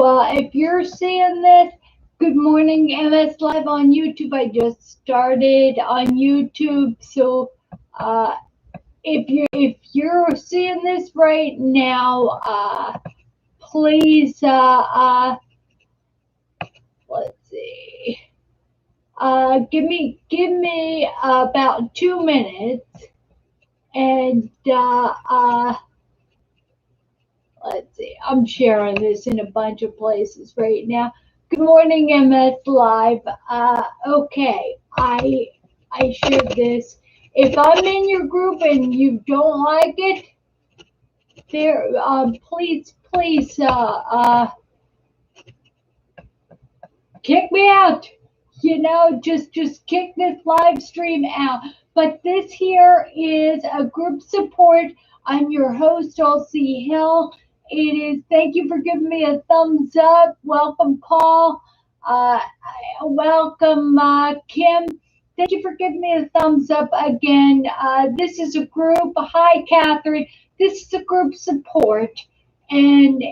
If you're seeing this, good morning, MS Live on YouTube. I just started on YouTube, so if you're seeing this right now, please let's see. Give me about 2 minutes, and let's see. I'm sharing this in a bunch of places right now. Good morning, MS Live. Okay, I shared this. If I'm in your group and you don't like it, please kick me out. Just kick this live stream out. But this here is a group support. I'm your host, Dulci Hill. It is. Thank you for giving me a thumbs up. Welcome, Paul. Welcome, Kim. Thank you for giving me a thumbs up again. This is a group. Hi, Catherine. This is a group support, and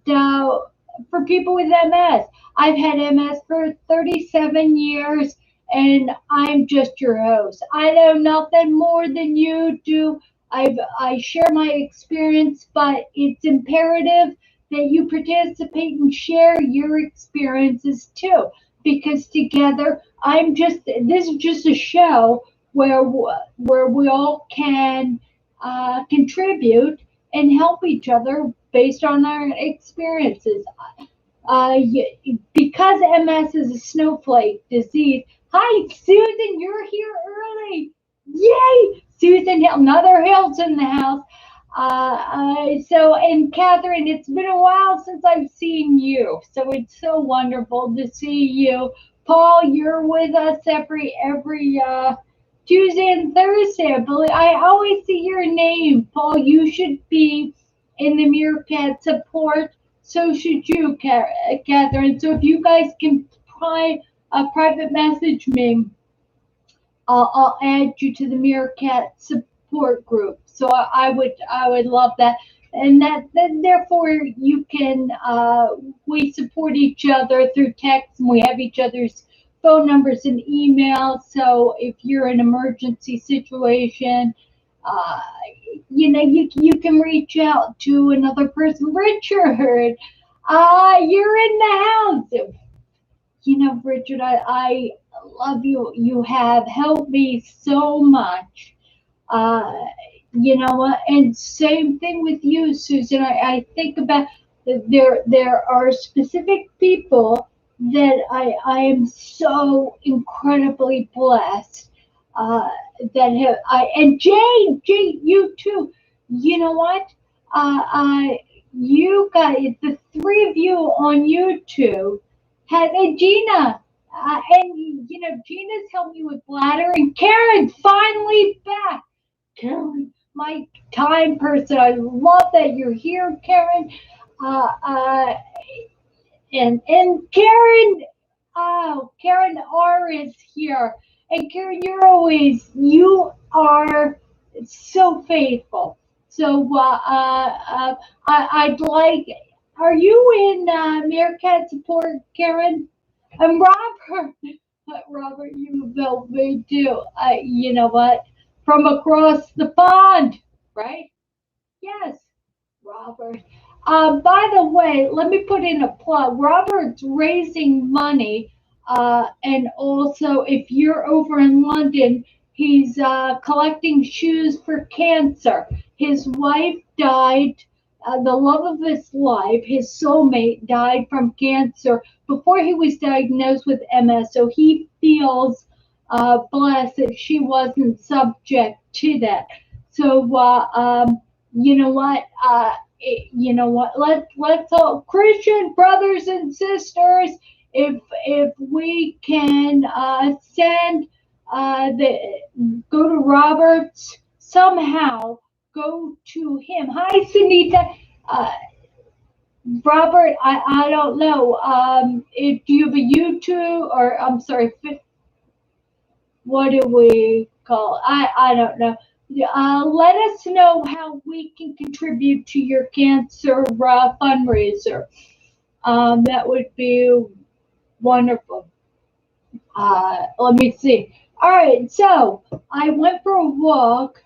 for people with MS. I've had MS for 37 years, and I'm just your host. I know nothing more than you do. I share my experience, but it's imperative that you participate and share your experiences too, because together this is just a show where we all can contribute and help each other based on our experiences. Because MS is a snowflake disease. Hi, Susan, you're here early. Yay! Susan Hill, another Hill's in the house. And Catherine, it's been a while since I've seen you, so it's so wonderful to see you. Paul, you're with us every Tuesday and Thursday, I believe. I always see your name, Paul. You should be in the Meerkat support. So should you, Catherine. So if you guys can private message me, I'll add you to the Meerkat support group. So I would love that. And then therefore you can we support each other through text, and we have each other's phone numbers and email. So if you're in an emergency situation, you can reach out to another person. Richard, you're in the house. Richard, I love you. You have helped me so much. And same thing with you, Susan. I think about there are specific people that I am so incredibly blessed that have and Jay, you too. You know what? You guys, the three of you on YouTube, and Gina, and Gina's helped me with bladder, and Karen finally back. Karen, my time person. I love that you're here, Karen. And Karen, Karen R is here. And Karen, you are so faithful. So I'd like, are you in Meerkat support, Karen? And Robert, you helped me too. You know what? From across the pond, right? Yes, Robert. By the way, let me put in a plug. Robert's raising money, and also if you're over in London, he's collecting shoes for cancer. His wife died, the love of his life, his soulmate died from cancer before he was diagnosed with MS, so he feels blessed that she wasn't subject to that. So, you know what? Let's all Christian brothers and sisters, if we can send go to Roberts somehow, go to him. Hi, Sunita. Robert, I don't know. If you have a YouTube, or I'm sorry, what do we call it? I don't know. Let us know how we can contribute to your cancer fundraiser. That would be wonderful. Let me see. All right, so I went for a walk.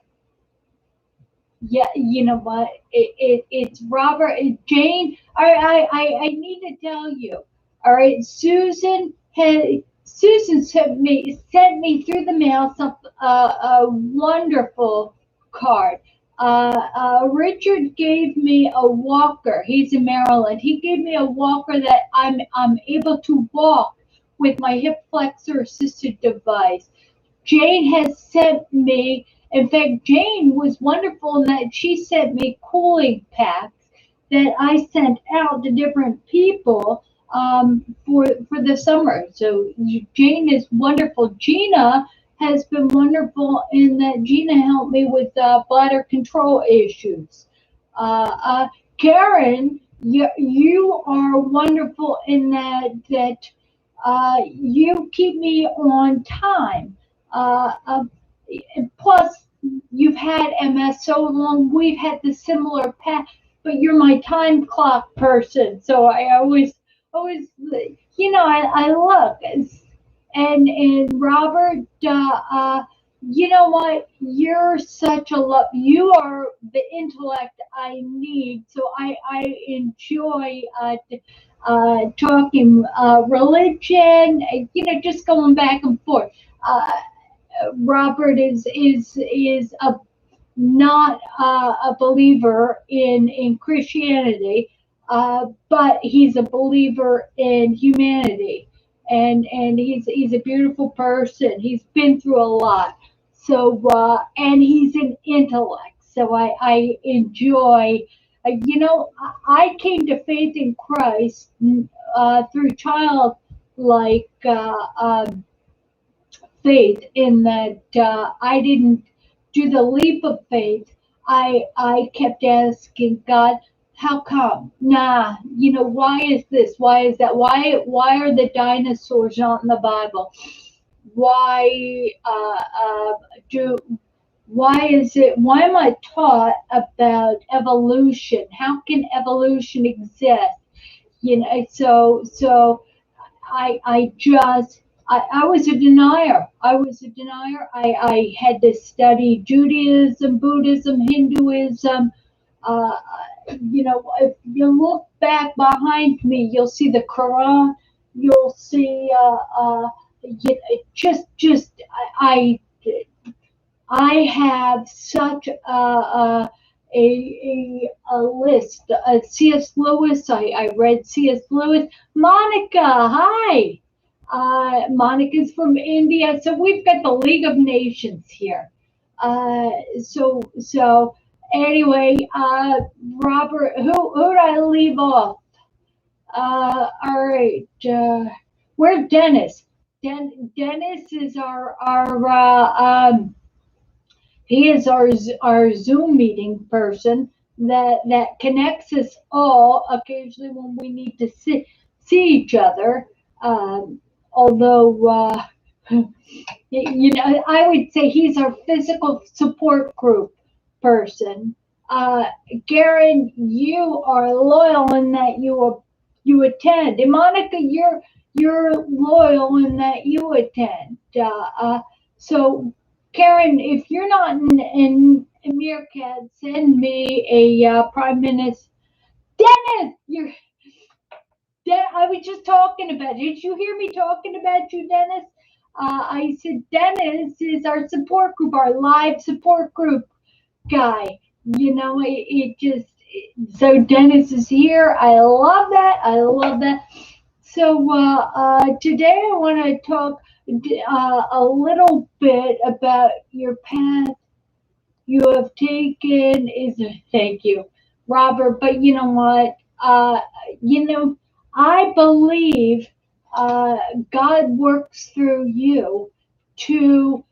Yeah, you know what? It's Robert and Jane. I need to tell you. All right, Susan sent me through the mail a wonderful card. Richard gave me a walker. He's in Maryland. He gave me a walker that I'm able to walk with my hip flexor assisted device. Jane has sent me, in fact, Jane was wonderful in that she sent me cooling packs that I sent out to different people for the summer. So Jane is wonderful. Gina has been wonderful in that Gina helped me with bladder control issues. Karen, you are wonderful in that you keep me on time. Uh, uh, Plus, you've had MS so long, we've had the similar path, but you're my time clock person. So I always, I look. And Robert, you know what? You're such a love. You are the intellect I need. So I enjoy talking religion. Just going back and forth. Uh, Robert is a not a believer in Christianity, but he's a believer in humanity, and he's a beautiful person. He's been through a lot, so and he's an intellect. So I enjoy. I came to faith in Christ through childlike faith in that I didn't do the leap of faith. I kept asking God, how come? Nah, why is this? Why is that? Why are the dinosaurs not in the Bible? Why do why is it why am I taught about evolution? How can evolution exist? So I was a denier. I had to study Judaism, Buddhism, Hinduism. Uh, if you look back behind me, you'll see the Quran. You'll see just I have such a list. C.S. Lewis, I read C.S. Lewis. Monica, hi. Monica's from India, so we've got the League of Nations here. So anyway, Robert, who did I leave off? All right, where's Dennis? Dennis is he is our Zoom meeting person that connects us all occasionally when we need to see each other. Although I would say he's our physical support group person. Garen, you are loyal in that you attend. And Monica, you're loyal in that you attend. So Karen, if you're not in Meerkat, send me a Prime Minister. Dennis, I was just talking about you. Did you hear me talking about you, Dennis? I said Dennis is our support group, our live support group guy. So Dennis is here. I love that. I love that. So today I want to talk a little bit about your path you have taken. Thank you, Robert. But you know what? I believe God works through you to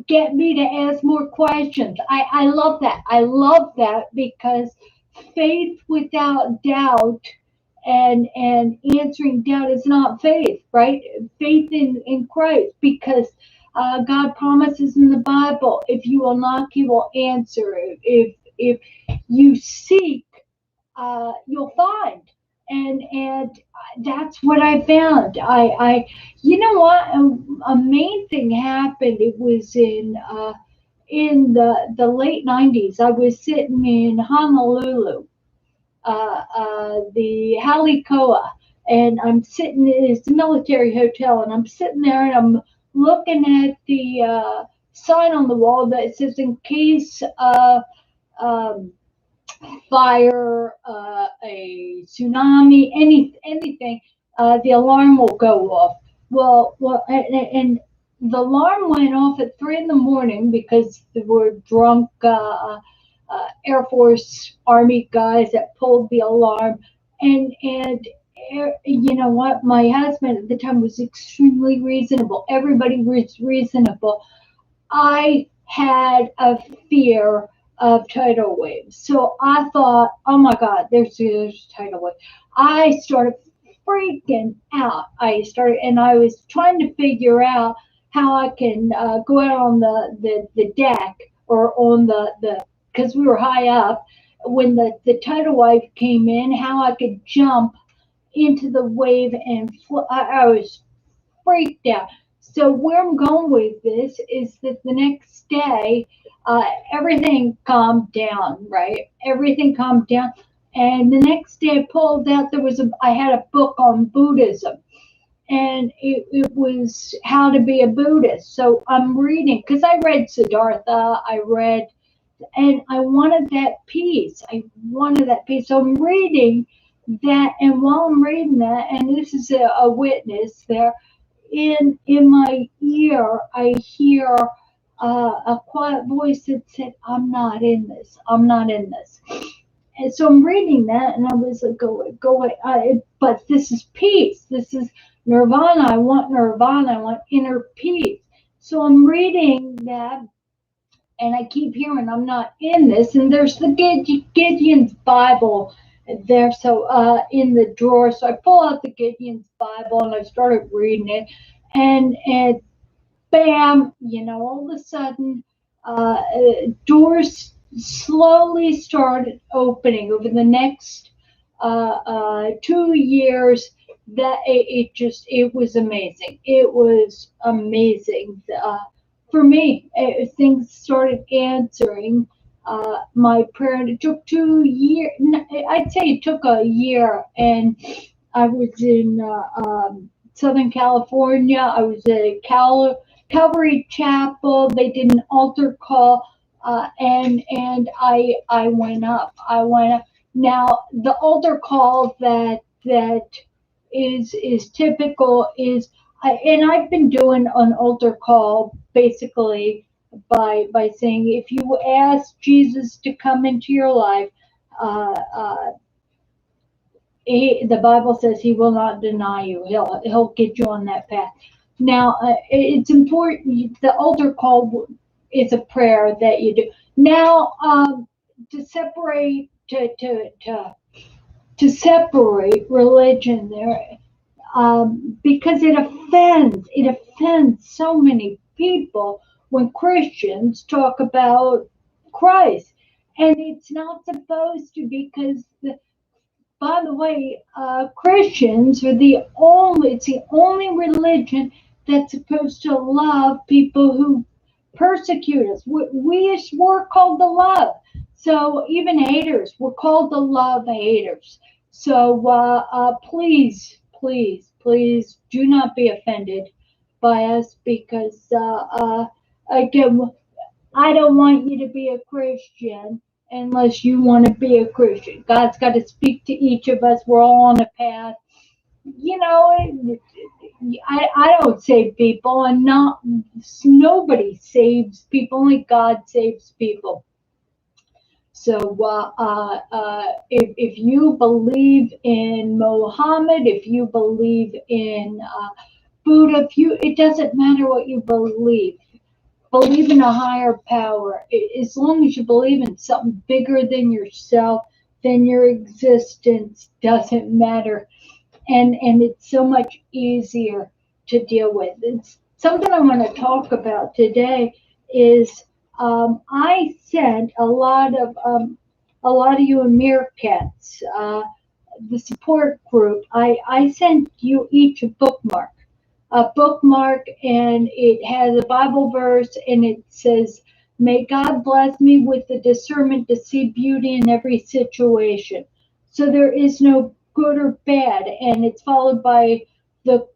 get me to ask more questions. I love that. I love that because faith without doubt and answering doubt is not faith, right? Faith in Christ, because God promises in the Bible, if you will knock, He will answer. If you seek, you'll find. and that's what I found. You know what? A main thing happened. It was in the late '90s. I was sitting in Honolulu, the Halikoa, and I'm sitting. It's a military hotel, and I'm sitting there, and I'm looking at the sign on the wall that says, "In case um, fire, a tsunami, anything, the alarm will go off." And the alarm went off at 3 in the morning because there were drunk Air Force, Army guys that pulled the alarm, and you know what? My husband at the time was extremely reasonable. Everybody was reasonable. I had a fear of tidal waves. So I thought, oh my God, there's a tidal wave. I started freaking out. And I was trying to figure out how I can go out on the deck or on because we were high up when the tidal wave came in, how I could jump into the wave and I was freaked out. So where I'm going with this is that the next day, everything calmed down, right? Everything calmed down. And the next day I pulled out, I had a book on Buddhism, and it was how to be a Buddhist. So I'm reading, because I read Siddhartha, and I wanted that peace. I wanted that peace. So I'm reading that, and while I'm reading that, and this is a witness there, in my ear, I hear a quiet voice that said, "I'm not in this. I'm not in this." And so I'm reading that, and I was like, go away. But this is peace. This is nirvana. I want nirvana. I want inner peace. So I'm reading that, and I keep hearing, "I'm not in this." And there's the Gideon's Bible there, so in the drawer. So I pull out the Gideon's Bible and I started reading it, and bam, all of a sudden, doors slowly started opening over the next 2 years. That it was amazing. It was amazing. For me, things started answering my prayer, and it took 2 years. I'd say it took a year, and I was in Southern California. I was at Calvary Chapel. They did an altar call, and I went up. I went up. Now the altar call that is typical is, and I've been doing an altar call basically by saying, if you ask Jesus to come into your life, uh, uh, the Bible says he will not deny you. He'll get you on that path. Now, it's important. The altar call is a prayer that you do. Now, to separate to separate religion there, because it offends so many people when Christians talk about Christ, and it's not supposed to, because by the way, Christians are it's the only religion that's supposed to love people who persecute us. We're called to love. So even haters, we're called to love haters. So please, please, please do not be offended by us, because again, I don't want you to be a Christian unless you want to be a Christian. God's got to speak to each of us. We're all on a path. I don't save people, and nobody saves people. Only God saves people. So if you believe in Mohammed, if you believe in Buddha, it doesn't matter what you believe. Believe in a higher power. As long as you believe in something bigger than yourself, then your existence doesn't matter. And it's so much easier to deal with. It's something I want to talk about today is, I sent a lot of you meerkats the support group, I sent you each a bookmark. And it has a Bible verse, and it says, "May God bless me with the discernment to see beauty in every situation." So there is no good or bad, and it's followed by the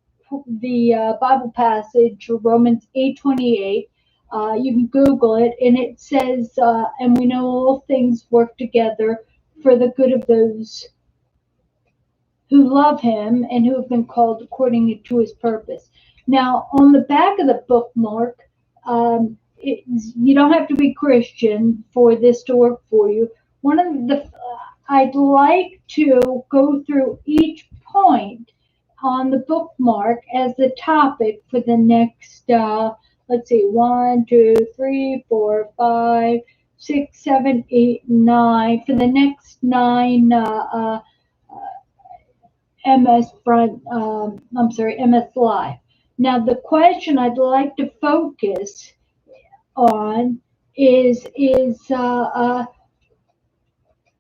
Bible passage, Romans 8:28. You can Google it, and it says, "And we know all things work together for the good of those who love him and who have been called according to his purpose." Now, on the back of the bookmark, you don't have to be Christian for this to work for you. I'd like to go through each point on the bookmark as the topic for the next, let's see, 1, 2, 3, 4, 5, 6, 7, 8, 9, for the next 9 MS Live. Now, the question I'd like to focus on is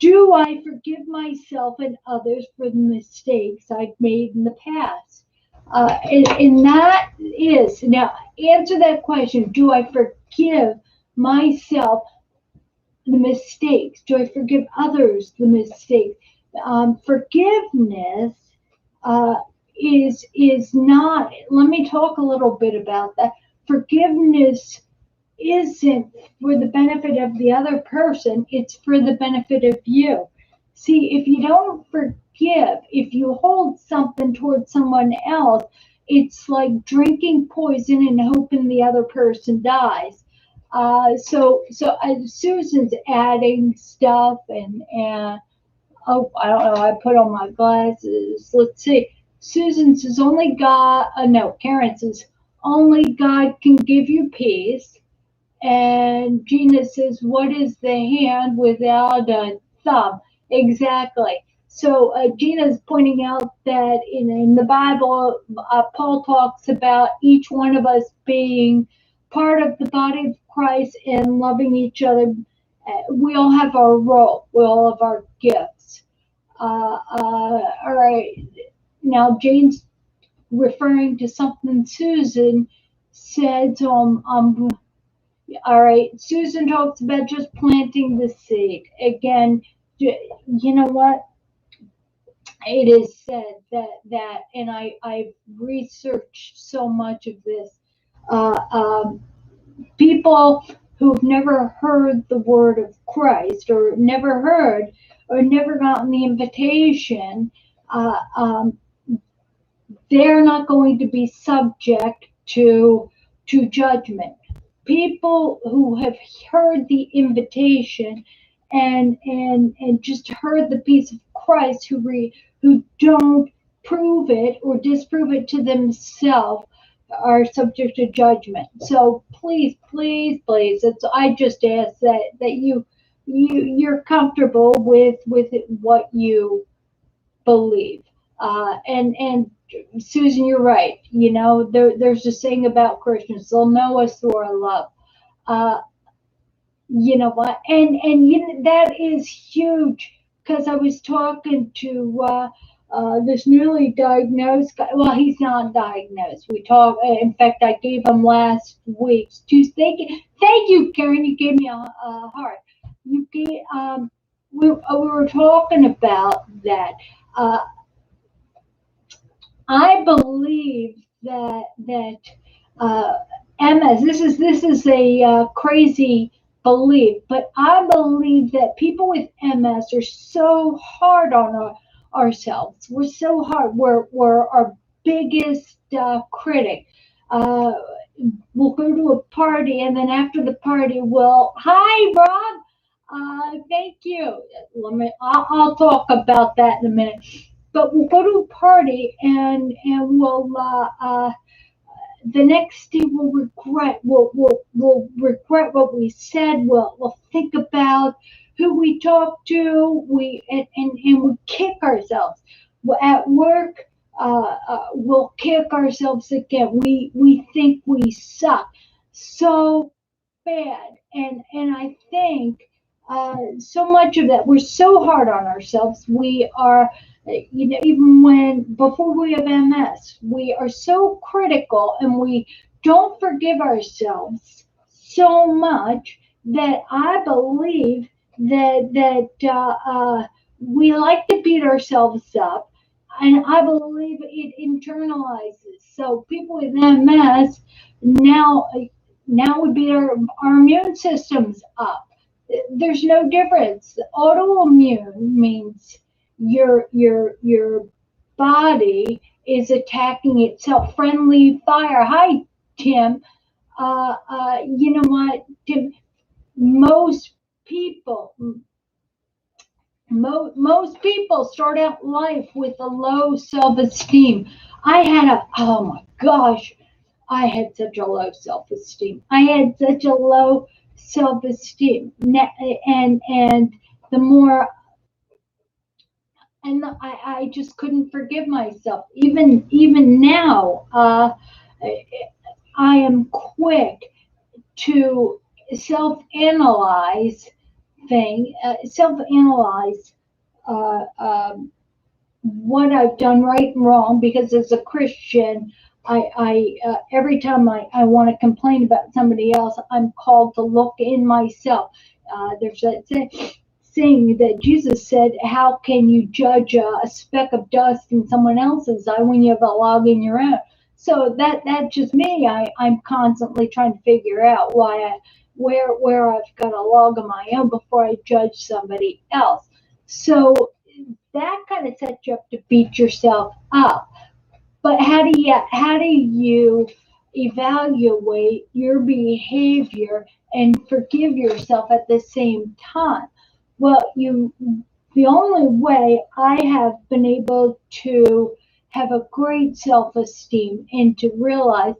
do I forgive myself and others for the mistakes I've made in the past? And that is, now, answer that question. Do I forgive myself the mistakes? Do I forgive others the mistakes? Forgiveness is not, let me talk a little bit about that. Forgiveness isn't for the benefit of the other person, it's for the benefit of you. See, if you don't forgive, if you hold something towards someone else, it's like drinking poison and hoping the other person dies. So Susan's adding stuff, and oh, I don't know, I put on my glasses. Let's see. Susan says only God, no, Karen says only God can give you peace. And Gina says, what is the hand without a thumb? Exactly. So Gina's pointing out that in the Bible, Paul talks about each one of us being part of the body of Christ and loving each other. We all have our role. We all have our gifts. All right. Now, Jane's referring to something Susan said, so all right, Susan talks about just planting the seed. Again, you know what? It is said that and I've researched so much of this. People who've never heard the word of Christ, or never heard, or never gotten the invitation, they're not going to be subject to judgment. People who have heard the invitation and just heard the peace of Christ, who don't prove it or disprove it to themselves, are subject to judgment. So please, I just ask that you're comfortable with what you believe. And Susan, you're right. You know, there's a saying about Christians: they'll know us through our love. You know what? And that is huge, because I was talking to this newly diagnosed guy. Well, he's not diagnosed. We talked. In fact, I gave him last week's Tuesday. Thank you, Karen. You gave me a heart. You gave. We were talking about that. I believe that MS. This is a crazy belief, but I believe that people with MS are so hard on ourselves. We're so hard. We're our biggest critic. We'll go to a party, and then after the party, hi, Rob. Thank you. I'll talk about that in a minute. But we'll go to a party, and we'll the next day we'll regret. We'll regret what we said. We'll think about who we talked to. We kick ourselves. At work, we'll kick ourselves again. We think we suck so bad, and I think so much of that, we're so hard on ourselves. We are Even before we have MS, we are so critical and we don't forgive ourselves so much that I believe that we like to beat ourselves up, and I believe it internalizes. So people with MS now now we beat our immune systems up. There's no difference. Autoimmune means your body is attacking itself. Friendly fire. Hi, Tim. You know what, Tim? Most people, most people start out life with a low self-esteem. Oh my gosh, I had such a low self-esteem. I had such a low self-esteem. And the more, and I just couldn't forgive myself. Even now, I am quick to self-analyze self-analyze uh, um, what I've done right and wrong. Because as a Christian, I every time I want to complain about somebody else, I'm called to look in myself. There's that saying that Jesus said, "How can you judge a speck of dust in someone else's eye when you have a log in your own?" So that's just me. I'm constantly trying to figure out where I've got a log of my own before I judge somebody else. So that kind of sets you up to beat yourself up. But how do you evaluate your behavior and forgive yourself at the same time? Well, the only way I have been able to have a great self-esteem and to realize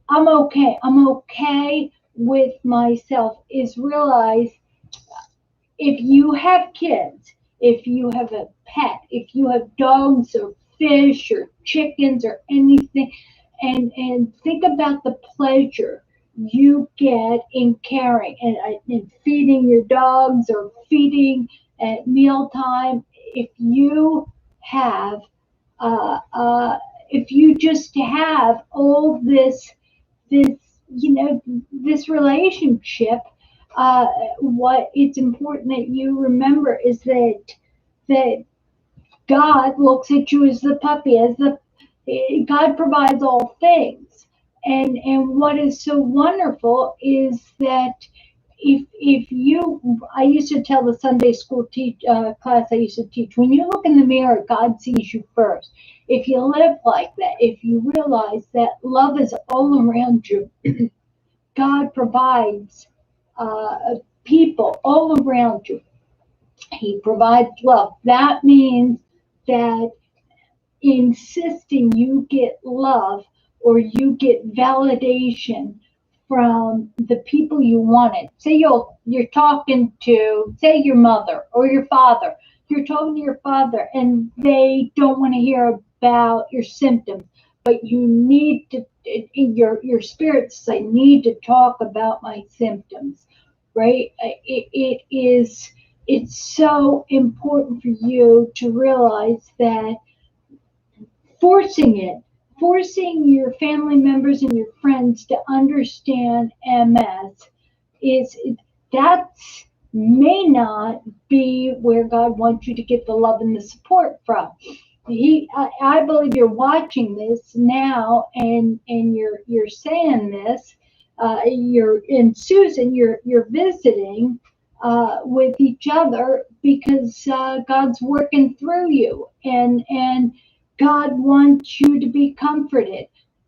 I'm okay with myself is realize, if you have kids, if you have a pet, if you have dogs or fish or chickens or anything, and think about the pleasure you get in caring and feeding your dogs or feeding at mealtime. If you have, uh, uh, if you just have all this, this relationship, what it's important that you remember is that God looks at you as the puppy, as the God provides all things. And what is so wonderful is that if you, I used to tell the Sunday school class I used to teach, when you look in the mirror, God sees you first. If you live like that, if you realize that love is all around you, God provides people all around you. He provides love. That means that insisting you get love or you get validation from the people you wanted. Say you're talking to, say, your mother or your father. You're talking to your father and they don't want to hear about your symptoms, but you need to, your spirit says, I need to talk about my symptoms, right? It's so important for you to realize that forcing it, forcing your family members and your friends to understand MS is, that's may not be where God wants you to get the love and the support from. I believe you're watching this now, and you're saying this. You're in Susan. You're visiting with each other because God's working through you, and God wants you to be comforted.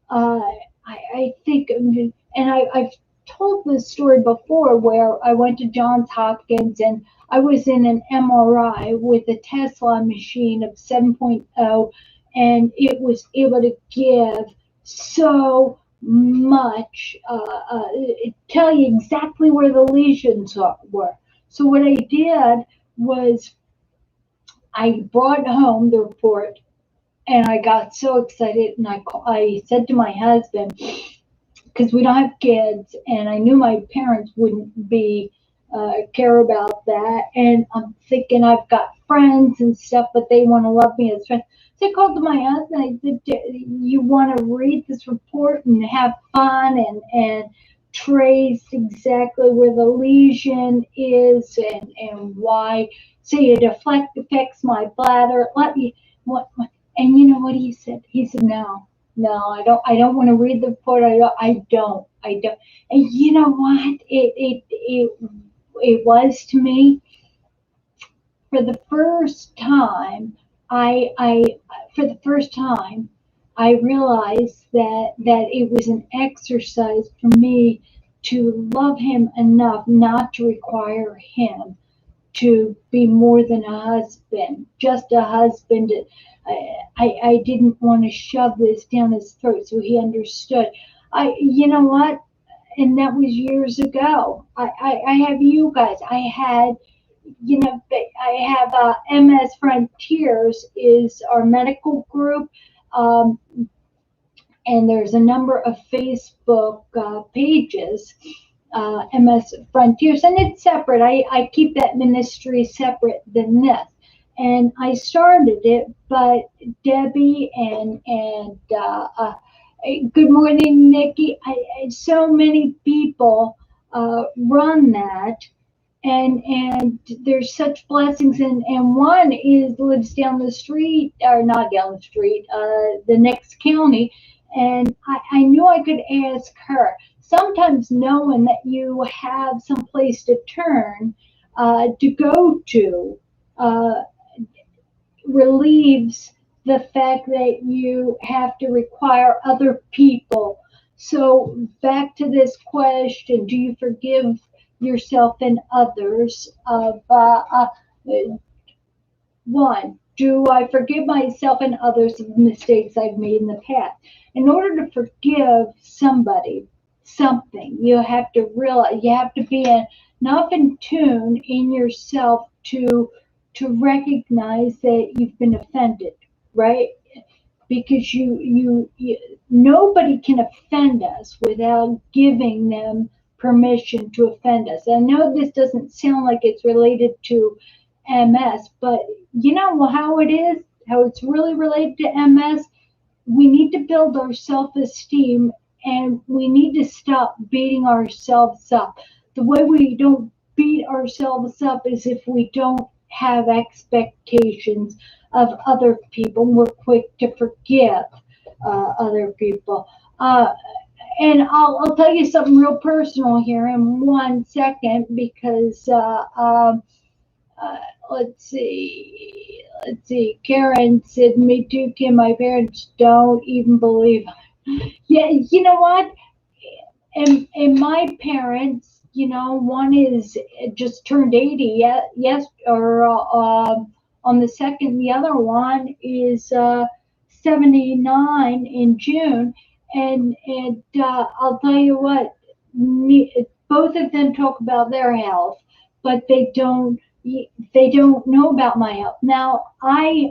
Uh, I think, and I've told this story before where I went to Johns Hopkins and I was in an MRI with a Tesla machine of 7.0, and it was able to give so much, tell you exactly where the lesions were. So what I did was I brought home the report, and I got so excited, and I said to my husband, because we don't have kids, and I knew my parents wouldn't be care about that. And I'm thinking I've got friends and stuff, but they want to love me as friends. So I called to my husband. I said, "You want to read this report and have fun and trace exactly where the lesion is and why? See, it affects my bladder. Let me what?" And you know what he said? He said, "No, no, I don't. I don't want to read the report. I don't. I don't." And you know what? It was to me for the first time. I for the first time I realized that it was an exercise for me to love him enough not to require him to be more than a husband, just a husband. I didn't want to shove this down his throat, so he understood. You know what? And that was years ago. I have you guys. I had, I have MS Frontiers is our medical group. Um, and there's a number of Facebook pages, MS Frontiers, and it's separate. I keep that ministry separate than this. And I started it, but Debbie and good morning, Nikki. So many people run that, and there's such blessings, and one is lives down the street, or not down the street, the next county, and I knew I could ask her. Sometimes knowing that you have some place to turn, to go to, uh, relieves the fact that you have to require other people. So back to this question: do you forgive yourself and others? One, do I forgive myself and others of the mistakes I've made in the past? In order to forgive somebody, something, you have to realize, you have to be enough in tune in yourself to recognize that you've been offended, right? Because you nobody can offend us without giving them permission to offend us. I know this doesn't sound like it's related to MS, but you know how it is, how it's really related to MS. We need to build our self-esteem, and we need to stop beating ourselves up. The way we don't beat ourselves up is if we don't have expectations of other people. We're quick to forgive other people. And I'll tell you something real personal here in 1 second, because uh, let's see. Let's see. Karen said, "Me too, Kim. My parents don't even believe." Yeah, you know what? And my parents, one is just turned 80. Yes, or on the second. The other one is 79 in June. And I'll tell you what. Both of them talk about their health, but they don't know about my health. Now,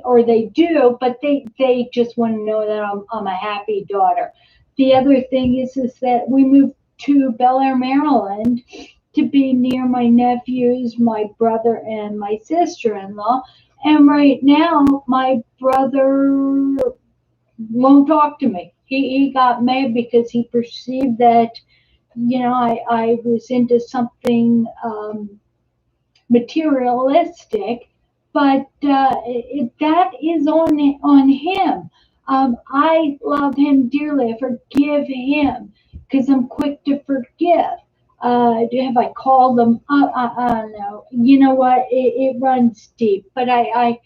or they do, but they just want to know that I'm a happy daughter. The other thing is that we moved to Bel Air, Maryland, to be near my nephews, my brother, and my sister-in-law. And right now, my brother won't talk to me. He got mad because he perceived that, I was into something materialistic, but that is on him. I love him dearly. I forgive him because I'm quick to forgive. Have I called him? I don't know. You know what? It runs deep, but I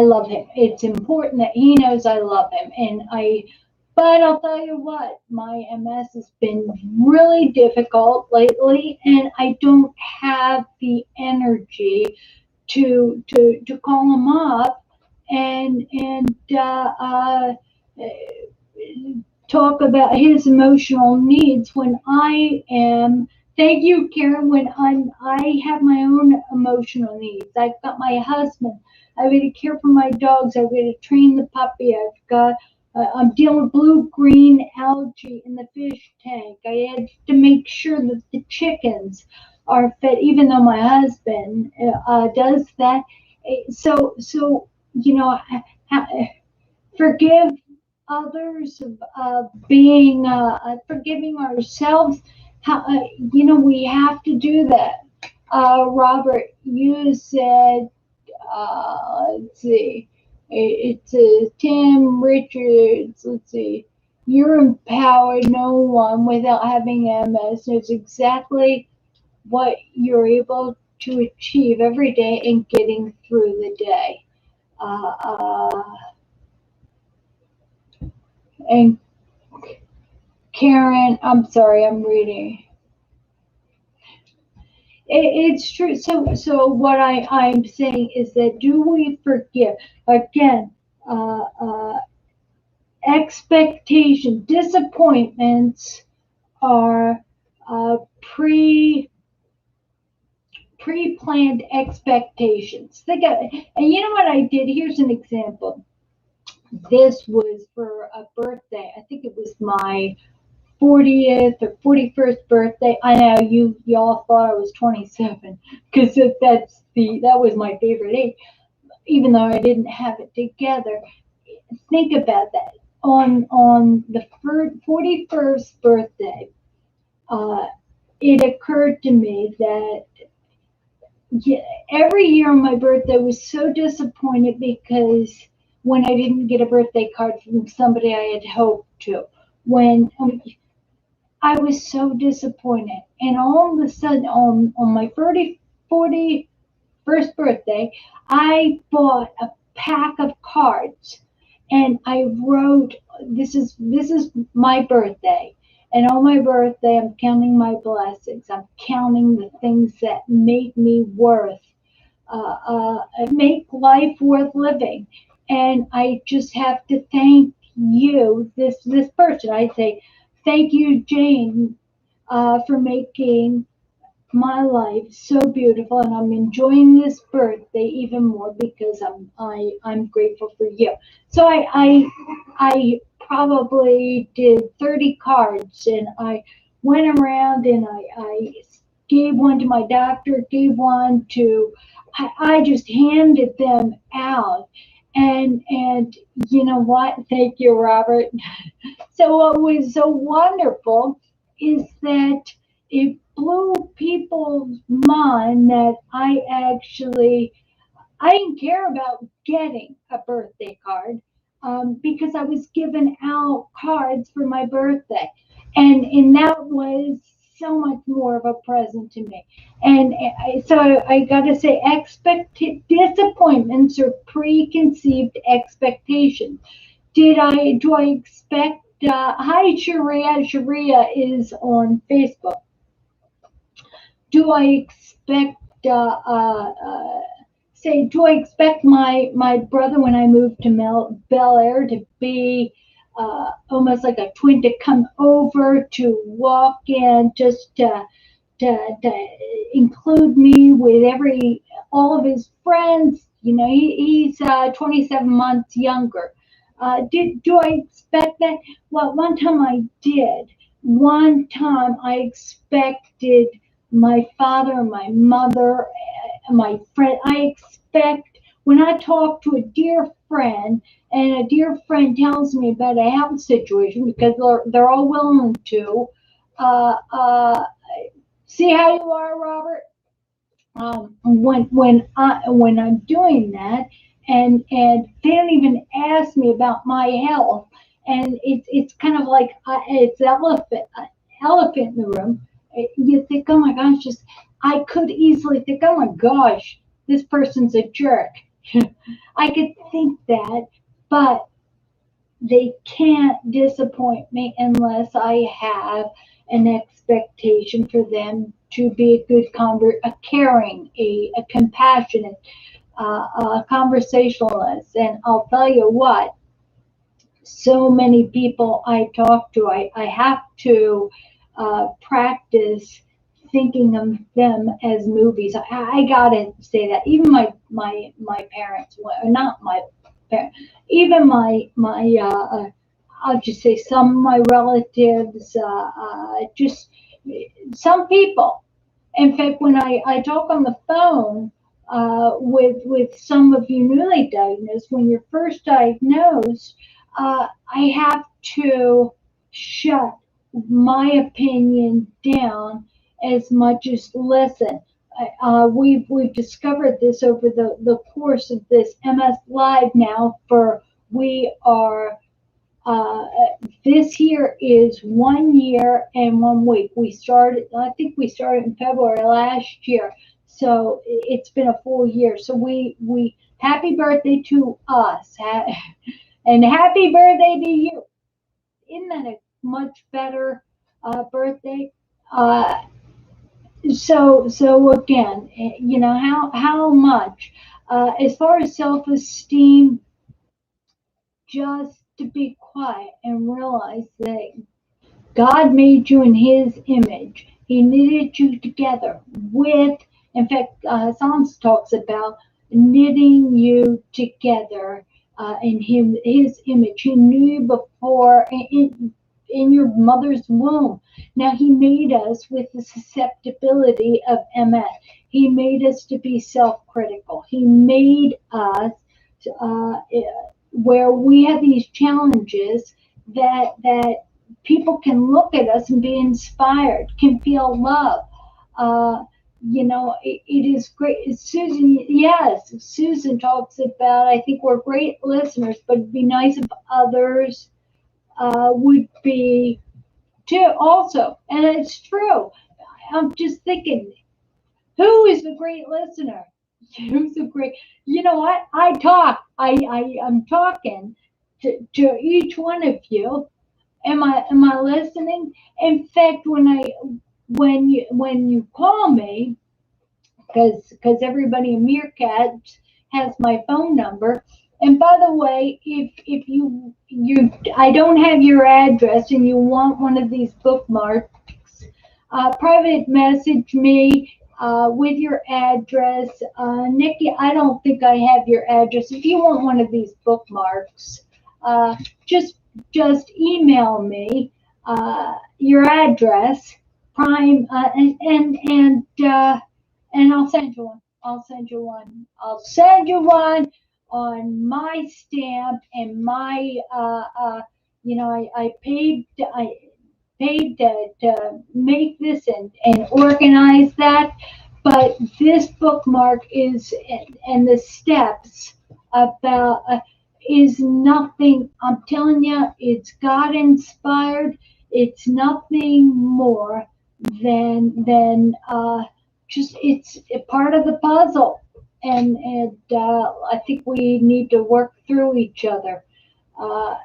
love him. It's important that he knows I love him, but I'll tell you what, my MS has been really difficult lately, and I don't have the energy to call him up and talk about his emotional needs when I am. Thank you, Karen. When I have my own emotional needs. I've got my husband. I've got to care for my dogs. I've got to train the puppy. I've got I'm dealing with blue-green algae in the fish tank. I had to make sure that the chickens are fed, even though my husband does that. So forgive others of being forgiving ourselves. We have to do that. Robert, you said, let's see, it's Tim Richards. Let's see, you're empowered. No one without having MS knows exactly what you're able to achieve every day and getting through the day. Uh, uh, and Karen, I'm sorry, I'm reading. It's true. So what I'm saying is that do we forgive? Again, expectation, disappointments are pre pre-planned expectations. Think of, and you know what I did? Here's an example. This was for a birthday. I think it was my 40th or 41st birthday. I know y'all thought I was 27 because that was my favorite age, even though I didn't have it together. Think about that. On the 41st birthday, uh, it occurred to me that every year on my birthday was so disappointed because when I didn't get a birthday card from somebody I had hoped to. When I was so disappointed. And all of a sudden, on my 41st birthday, I bought a pack of cards and I wrote, this is my birthday. And on my birthday, I'm counting my blessings. I'm counting the things that make me make life worth living. And I just have to thank you, this person. I say, thank you, Jane, for making my life so beautiful, and I'm enjoying this birthday even more because I'm grateful for you. So I probably did 30 cards, and I went around and I gave one to my doctor, gave one to I just handed them out. And you know what? Thank you, Robert. So what was so wonderful is that it blew people's mind that I didn't care about getting a birthday card because I was giving out cards for my birthday, and that was so much more of a present to me. And I got to say, disappointments are preconceived expectations. Do I expect? Hi, Sharia. Sharia is on Facebook. Do I expect? Do I expect my brother when I move to Bel Air to be almost like a twin, to come over to walk in just to include me with all of his friends? He's 27 months younger. Do I expect that? Well, one time I did. One time I expected my father, my mother, my friend. I expect when I talk to a dear friend and a dear friend tells me about a health situation, because they're all willing to. Uh, uh, See how you are, Robert? When I'm doing that, and they don't even ask me about my health, and it's kind of like it's elephant in the room. You think, oh my gosh, I could easily think, oh my gosh, this person's a jerk. I could think that, but they can't disappoint me unless I have an expectation for them to be a good a caring, a compassionate, a conversationalist. And I'll tell you what, so many people I talk to, I have to practice thinking of them as movies. I gotta say that even my parents, not my parents, even my I'll just say some of my relatives, just some people. In fact, when I talk on the phone with some of you newly diagnosed, when you're first diagnosed, I have to shut my opinion down as much as listen. We've discovered this over the course of this MS Live now. We are uh, this year is 1 year and 1 week. I think we started in February last year. So it's been a full year. So happy birthday to us. And happy birthday to you. Isn't that a much better birthday? Uh, so again, how much, as far as self-esteem, just to be quiet and realize that God made you in His image. He knitted you together in fact, Psalms talks about knitting you together in His image. He knew you before in your mother's womb. Now, He made us with the susceptibility of MS. He made us to be self-critical. He made us uh, where we have these challenges that people can look at us and be inspired, can feel love. Uh, it is great. Susan, yes, Susan talks about, I think we're great listeners, but it'd be nice if others would be too also. And it's true. I'm just thinking, who is a great listener? Who's a great, you know what? I'm talking to each one of you. Am I listening? In fact, when you call me, because everybody in Meerkat has my phone number. And by the way, if you I don't have your address and you want one of these bookmarks, private message me with your address. Nikki, I don't think I have your address. If you want one of these bookmarks, uh, just just email me your address, prime, and I'll send you one. I'll send you one. I'll send you one on my stamp and my I paid to make this and organize that. But this bookmark and the steps about is nothing. I'm telling you, it's God inspired. It's nothing more than just it's a part of the puzzle. And I think we need to work through each other. Uh,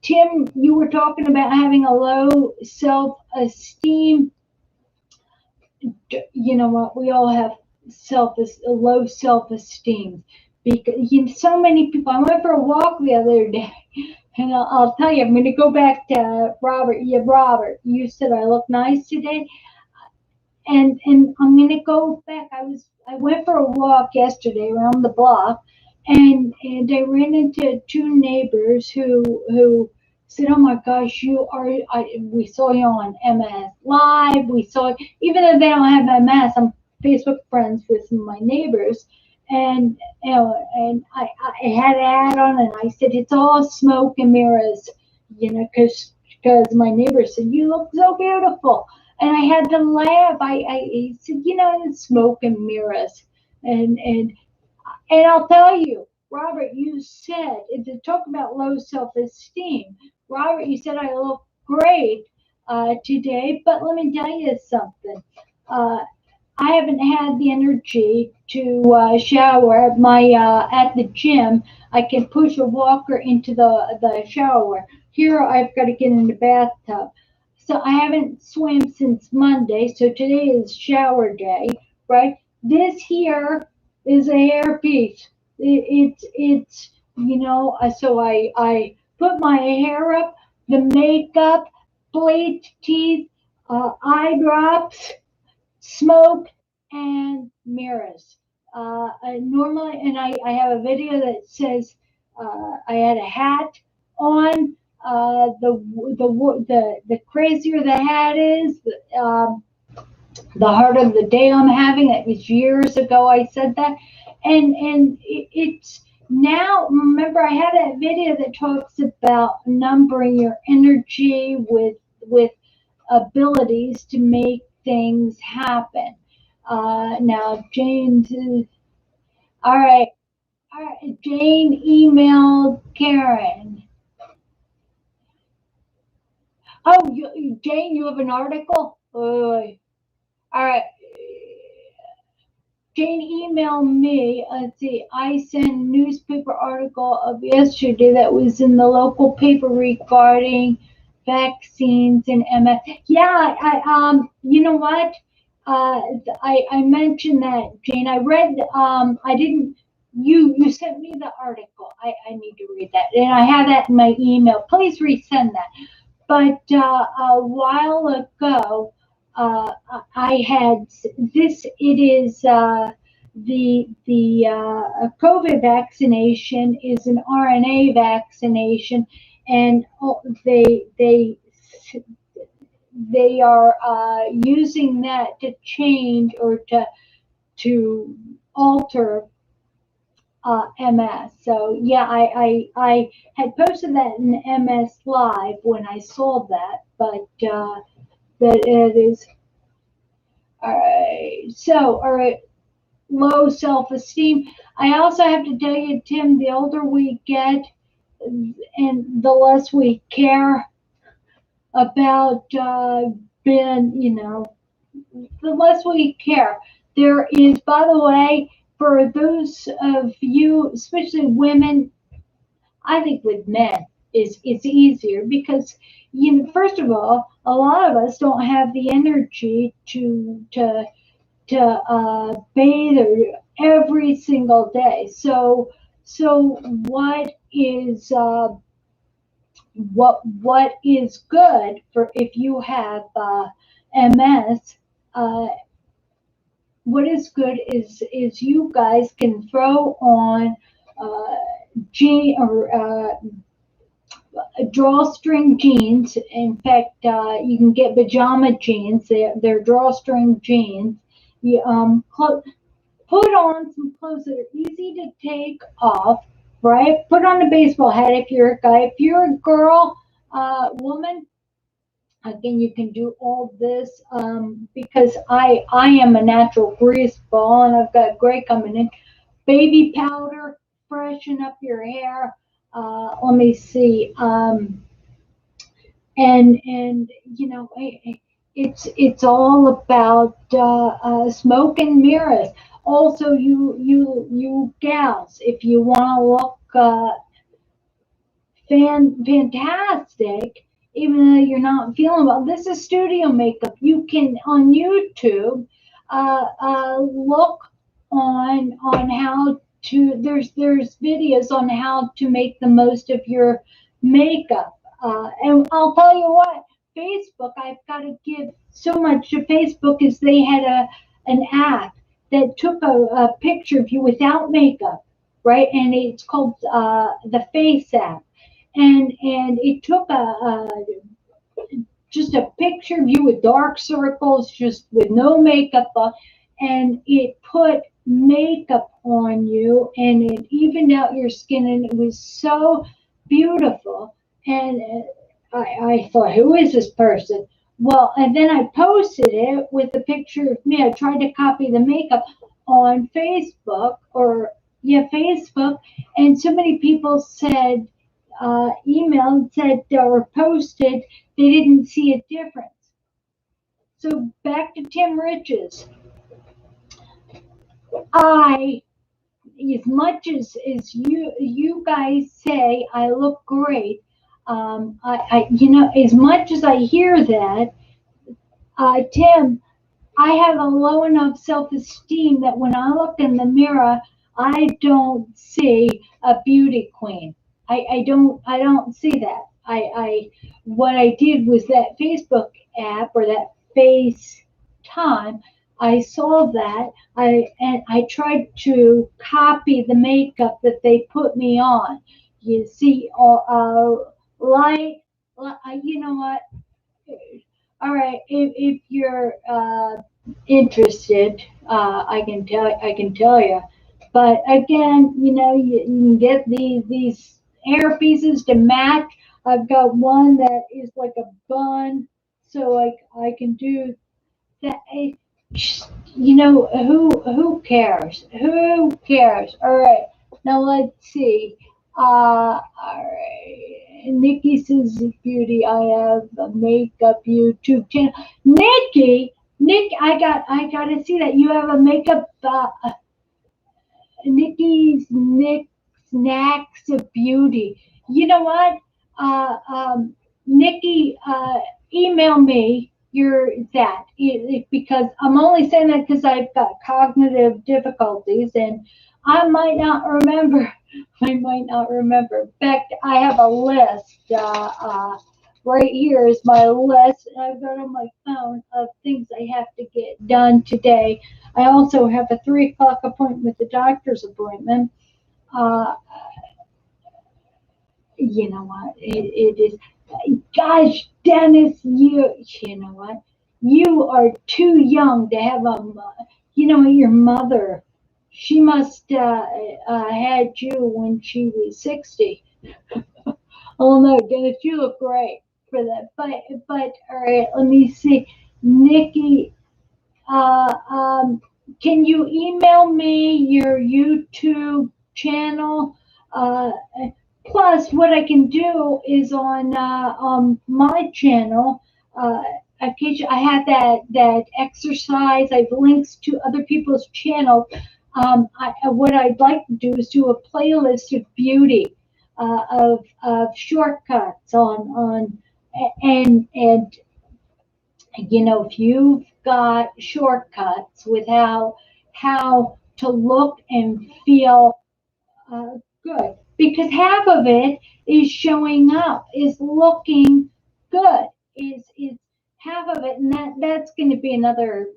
Tim, you were talking about having a low self-esteem. You know what? We all have low self-esteem because so many people. I went for a walk the other day, and I'll tell you, I'm going to go back to Robert. Yeah, Robert, you said I look nice today, and I'm going to go back. I went for a walk yesterday around the block, and I ran into two neighbors who said, "Oh my gosh, we saw you on MS Live. We saw, even though they don't have MS, I'm Facebook friends with some of my neighbors, and I had an ad on, and I said it's all smoke and mirrors, because my neighbor said you look so beautiful." And I had to laugh. I said, it's smoke and mirrors, and I'll tell you, Robert, you said, to talk about low self-esteem, Robert, you said I look great today, but let me tell you something. Uh, I haven't had the energy to shower at the gym. I can push a walker into the shower. Here, I've got to get in the bathtub. So I haven't swam since Monday. So today is shower day, right? This here is a hairpiece. It's so I put my hair up, the makeup, bleach, teeth, eye drops, smoke, and mirrors. Normally, and I have a video that says I had a hat, on, the crazier the hat is, the harder the day I'm having. That was years ago I said that. And it's now, remember, I had that video that talks about numbering your energy with abilities to make things happen. Now, James is, all right. All right, Jane emailed Karen. Oh, Jane, you have an article? All right. Jane emailed me. Let's see. I sent a newspaper article of yesterday that was in the local paper regarding vaccines and MS. Yeah, you know what? I mentioned that, Jane. I read. I didn't. You sent me the article. I need to read that, and I have that in my email. Please resend that. But a while ago, I had this. It is the COVID vaccination is an RNA vaccination, and they are using that to change or to alter MS. So yeah, I had posted that in MS Live when I saw that, but that it is all right. So all right, low self-esteem. I also have to tell you, Tim, the older we get, and the less we care about being, the less we care. There is, by the way, for those of you, especially women, I think with men it's easier because first of all, a lot of us don't have the energy to bathe every single day. So what is good for if you have MS? What is good is you guys can throw on jean or drawstring jeans. In fact, you can get pajama jeans. They're drawstring jeans. You put on some clothes that are easy to take off. Right? Put on a baseball hat if you're a guy. If you're a girl, woman, again, you can do all this because I am a natural grease ball and I've got gray coming in. Baby powder, freshen up your hair. Let me see. And it's all about smoke and mirrors. Also, you gals, if you want to look fantastic, even though you're not feeling well. This is studio makeup. You can on YouTube look on how to. There's videos on how to make the most of your makeup. And I'll tell you what, Facebook. I've got to give so much to Facebook is they had an app that took a picture of you without makeup, right? And it's called the Face app. And it took just a picture of you with dark circles, just with no makeup on, and it put makeup on you, and it evened out your skin, and it was so beautiful. And I thought, who is this person? Well, and then I posted it with a picture of me. I tried to copy the makeup on Facebook, Facebook, and so many people said, emailed, said, or posted, they didn't see a difference. So back to Tim Riches. As much as you guys say I look great, as much as I hear that, Tim, I have a low enough self-esteem that when I look in the mirror, I don't see a beauty queen. I don't see that. What I did was that Facebook app or that FaceTime. I saw that and I tried to copy the makeup that they put me on. you see, light. You know what? All right, if you're interested, I can tell you. But again, you can get these hair pieces to match. I've got one that is like a bun, so I can do that. Who cares? Who cares? All right, now let's see. All right. Nikki says beauty. I have a makeup YouTube channel. Nick, I got to see that you have a makeup. Nick Snacks of Beauty. You know what? Nikki, email me because I'm only saying that because I've got cognitive difficulties and I might not remember. I might not remember. In fact, I have a list. Right here is my list. I've got on my phone of things I have to get done today. I also have a 3 o'clock appointment with the doctor's appointment. Uh, you know what? It is. Gosh, Dennis, you know what? You are too young to have your mother. She must had you when she was 60. Oh no, Dennis, you look great for that. But all right, let me see, Nikki. Can you email me your YouTube channel? Uh, Plus, what I can do is on my channel. I have that exercise. I have links to other people's channels. What I'd like to do is do a playlist of beauty, of shortcuts on and if you've got shortcuts with how to look and feel good, because half of it is showing up, is looking good, is half of it, and that's going to be another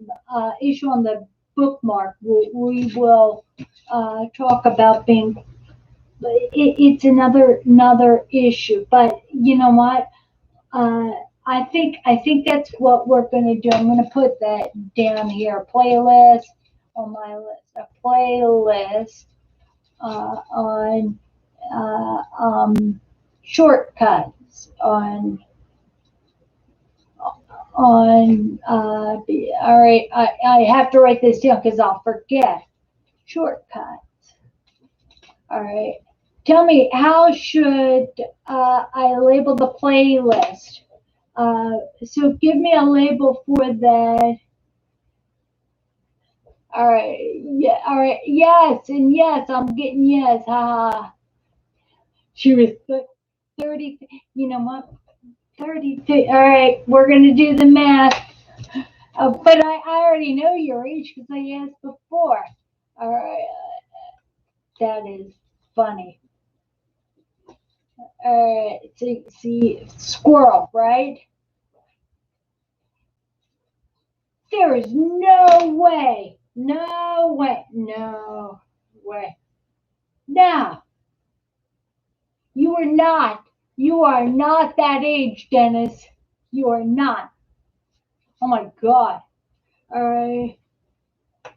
issue on the bookmark. We will talk about being. It's another issue, but you know what? I think that's what we're going to do. I'm going to put that down here. Playlist on my list. A playlist on shortcuts all right. I have to write this down because I'll forget. Shortcuts. All right. Tell me, how should I label the playlist? So give me a label for that. All right. Yeah. All right. Yes. And yes, I'm getting yes. She was 30. You know what? 32. All right. We're going to do the math. But I already know your age because I asked before. All right. That is funny. All right. See, squirrel, right? There is no way. No way. No way. No. You are not. You are not that age, Dennis. You are not. Oh my God. All right.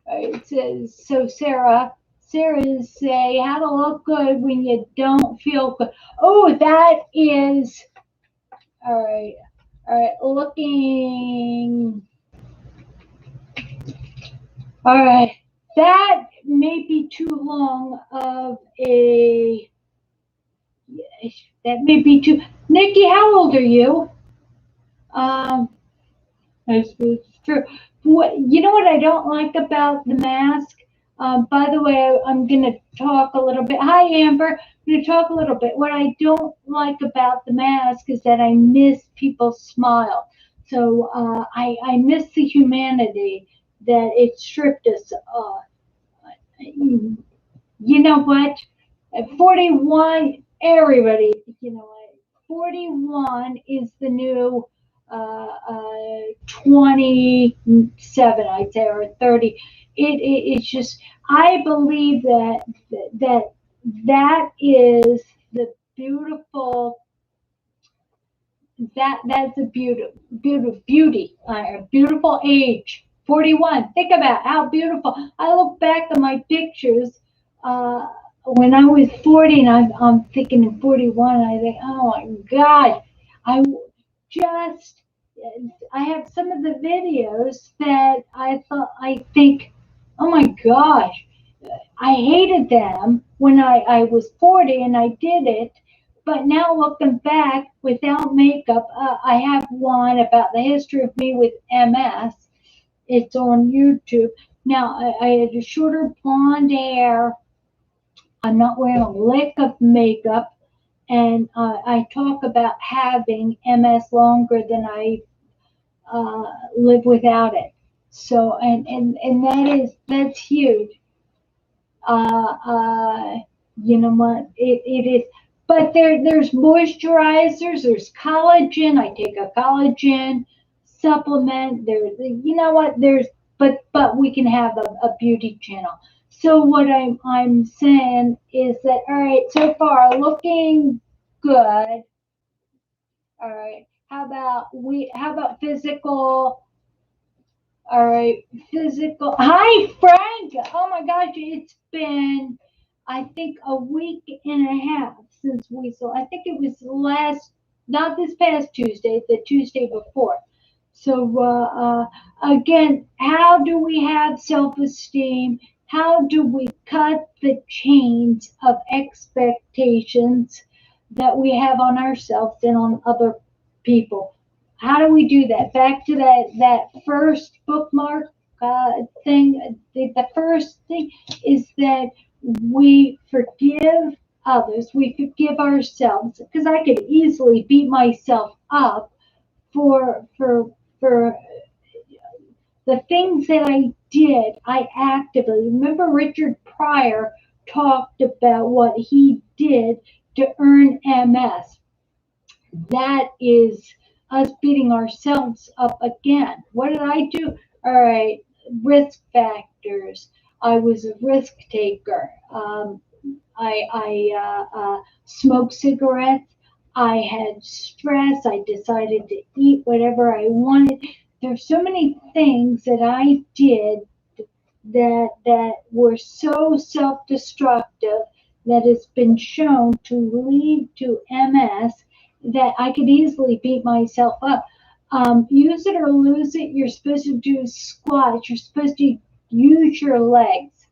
It says, so Sarah say how to look good when you don't feel good. Oh, that is, all right. All right. Looking. All right. That may be too long of a, that may be too, Nikki, how old are you? It's true. You know what I don't like about the mask? By the way, I'm going to talk a little bit. Hi, Amber. I'm going to talk a little bit. What I don't like about the mask is that I miss people's smile. So I miss the humanity that it stripped us of. You know what? At 41, everybody, you know what? 41 is the new 27, I'd say, or 30. It's just, I believe that is the beautiful. That's a beautiful age. 41. Think about how beautiful. I look back at my pictures when I was 40, and I'm thinking in 41. I think, oh my God, I just I have some of the videos that I think, oh my gosh, I hated them when I was 40 and I did it. But now looking back without makeup, I have one about the history of me with MS. It's on YouTube. Now, I had a shorter blonde hair. I'm not wearing a lick of makeup. And I talk about having MS longer than I live without it. So, and that's huge. Uh, uh, you know what? It is. But there's moisturizers. There's collagen. I take a collagen supplement. You know what? But we can have a beauty channel. So what I'm saying is that, all right, so far looking good. All right. How about physical? All right, physical. Hi, Frank. Oh my gosh, it's been, I think, a week and a half since we saw. I think it was not this past Tuesday, the Tuesday before. So, again, how do we have self-esteem? How do we cut the chains of expectations that we have on ourselves and on other people? How do we do that? Back to that first bookmark thing. The first thing is that we forgive others. We forgive ourselves, because I could easily beat myself up for the things that I did. I actively remember Richard Pryor talked about what he did to earn MS. That is us beating ourselves up again. What did I do? All right, risk factors. I was a risk taker. I smoked cigarettes. I had stress. I decided to eat whatever I wanted. There's so many things that I did that were so self-destructive that it's been shown to lead to MS, that I could easily beat myself up. Use it or lose it. You're supposed to do squats. You're supposed to use your legs.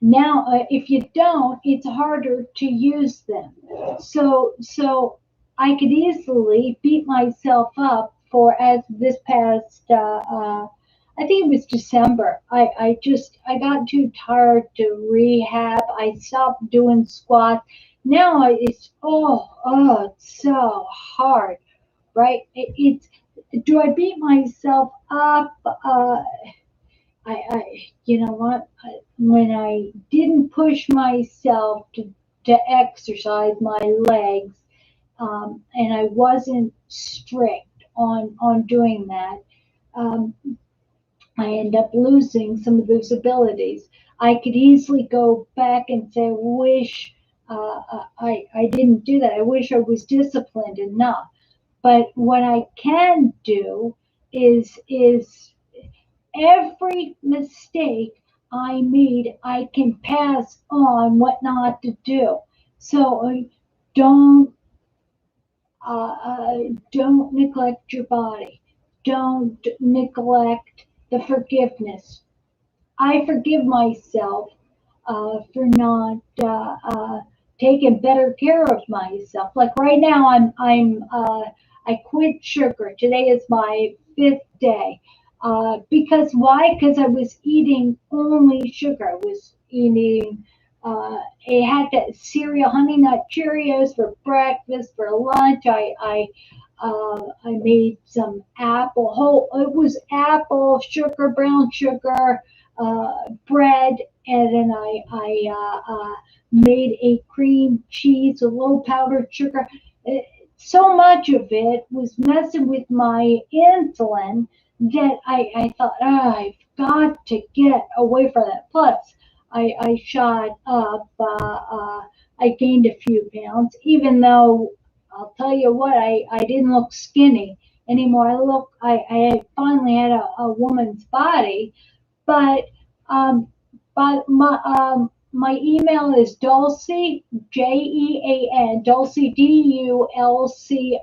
Now, if you don't, it's harder to use them. So I could easily beat myself up for, as this past, I think it was December. I got too tired to rehab. I stopped doing squats. Now it's so hard, right? Do I beat myself up? You know what? When I didn't push myself to exercise my legs, and I wasn't strict on doing that, um, I end up losing some of those abilities. I could easily go back and say, wish I didn't do that. I wish I was disciplined enough. But what I can do is every mistake I made, I can pass on what not to do. So don't don't neglect your body. Don't neglect the forgiveness. I forgive myself for not taking better care of myself. Like right now, I quit sugar. Today is my 5th day. Because why? Because I was eating only sugar. I was eating. I had that cereal, Honey Nut Cheerios for breakfast, for lunch. I made some it was apple sugar, brown sugar, bread, and then I made a cream cheese, a low powdered sugar. So much of it was messing with my insulin that I thought, I've got to get away from that. Plus, I shot up I gained a few pounds, even though I'll tell you what, I didn't look skinny anymore. I finally had a woman's body, but um, my email is Dulci, Jean, Dulci, Dulci,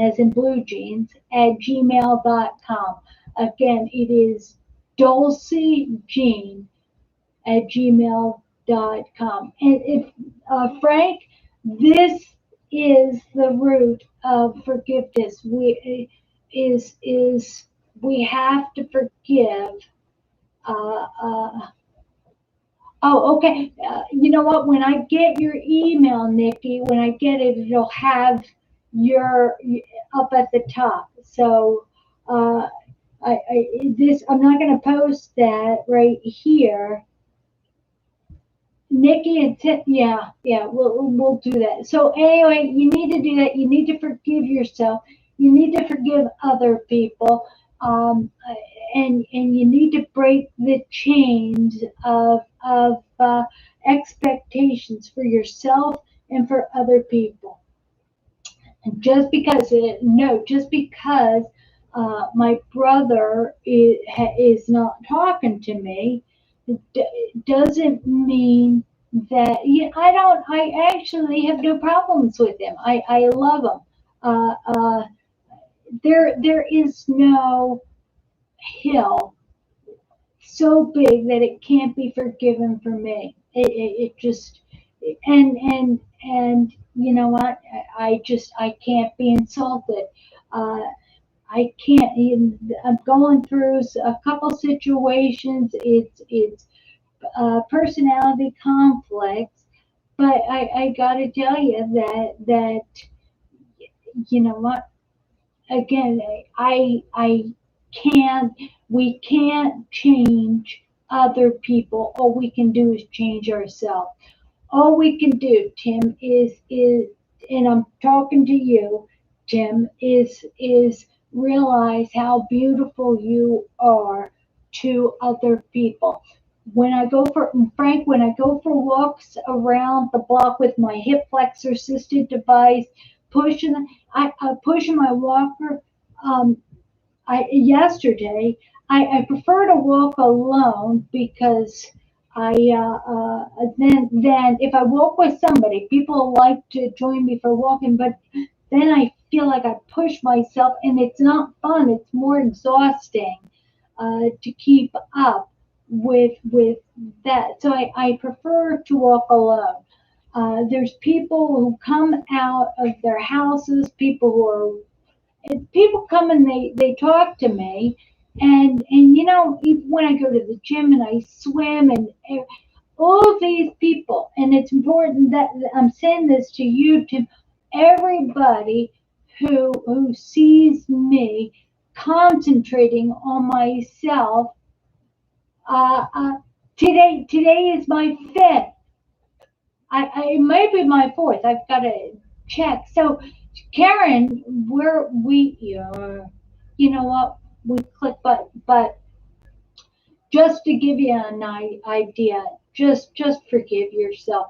as in blue jeans, at gmail.com. Again, it is dulcigene at gmail.com. And if, Frank, this is the root of forgiveness. We have to forgive. Uh, uh, oh, okay. You know what? When I get your email, Nikki, when I get it, it'll have your up at the top. So uh, I'm not going to post that right here. Nikki and Tim, yeah, we'll do that. So anyway, you need to do that. You need to forgive yourself. You need to forgive other people, um, and you need to break the chains of expectations for yourself and for other people. And just because my brother is not talking to me, doesn't mean that I actually have no problems with him. I love him. There is no hill so big that it can't be forgiven for me. It just and you know what? I can't be insulted. Uh, I can't. I'm going through a couple situations. It's personality conflicts, but I got to tell you that you know what? Again, I can't. We can't change other people. All we can do is change ourselves. All we can do, Tim, is, and I'm talking to you, Tim, is realize how beautiful you are to other people. When I go for walks around the block with my hip flexor assisted device, I pushing my walker. Um, yesterday, I prefer to walk alone because then if I walk with somebody, people like to join me for walking, but then I feel like I push myself, and it's not fun. It's more exhausting to keep up with that. So I prefer to walk alone. There's people who come out of their houses, people come and they talk to me, and even when I go to the gym and I swim and all of these people, and it's important that I'm saying this to you, Tim, everybody who sees me concentrating on myself. uh, uh, today is my fifth. It might be my fourth. I've got to check. So, Karen, you know what? We click, but just to give you an idea, just forgive yourself.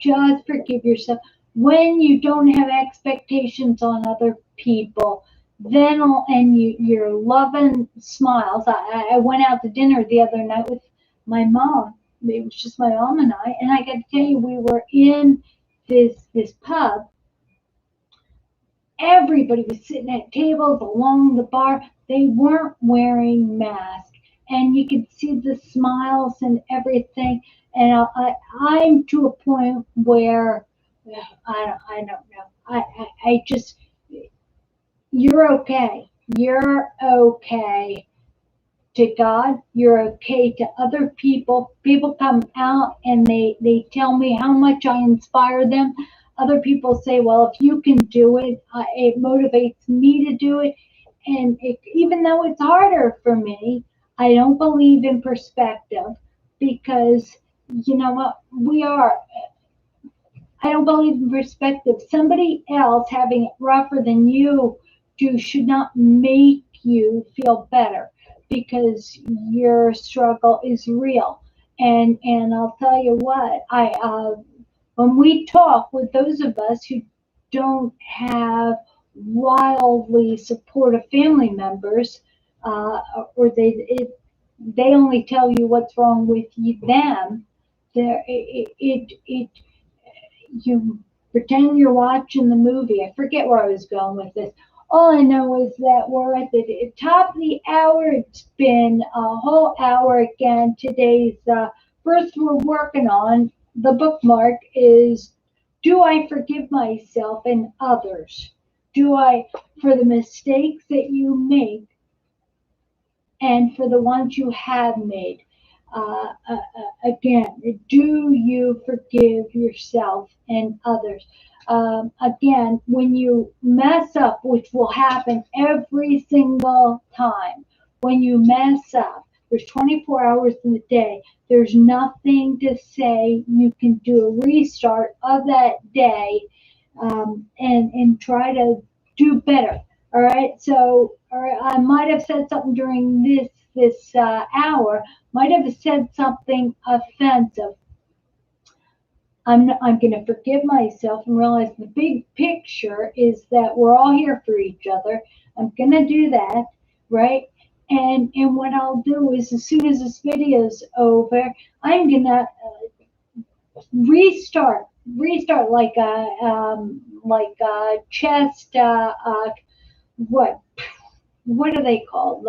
Just forgive yourself. When you don't have expectations on other people, you're loving smiles. I went out to dinner the other night with my mom. It was just my mom and I got to tell you, we were in this pub. Everybody was sitting at tables along the bar. They weren't wearing masks, and you could see the smiles and everything. And I'm to a point where I don't know. I just, you're okay. You're okay to God. You're okay to other people. People come out and they tell me how much I inspire them. Other people say, well, if you can do it, it motivates me to do it. And even though it's harder for me, I don't believe in perspective, because you know what? I don't believe in perspective. Somebody else having it rougher than you do should not make you feel better, because your struggle is real. And I'll tell you what, when we talk with those of us who don't have wildly supportive family members, or they only tell you what's wrong with them, there it you pretend you're watching the movie. I forget where I was going with this. All I know is that we're at the top of the hour. It's been a whole hour again. Today's first we're working on the bookmark is, do I forgive myself and others? Do I, for the mistakes that you make and for the ones you have made? Again, do you forgive yourself and others? Again, when you mess up, which will happen every single time, when you mess up, there's 24 hours in the day. There's nothing to say. You can do a restart of that day, and try to do better. All right. So, all right, I might have said something during this hour, might have said something offensive. I'm going to forgive myself and realize the big picture is that we're all here for each other. I'm going to do that, right? And what I'll do is, as soon as this video is over, I'm going to restart like a chest, what are they called?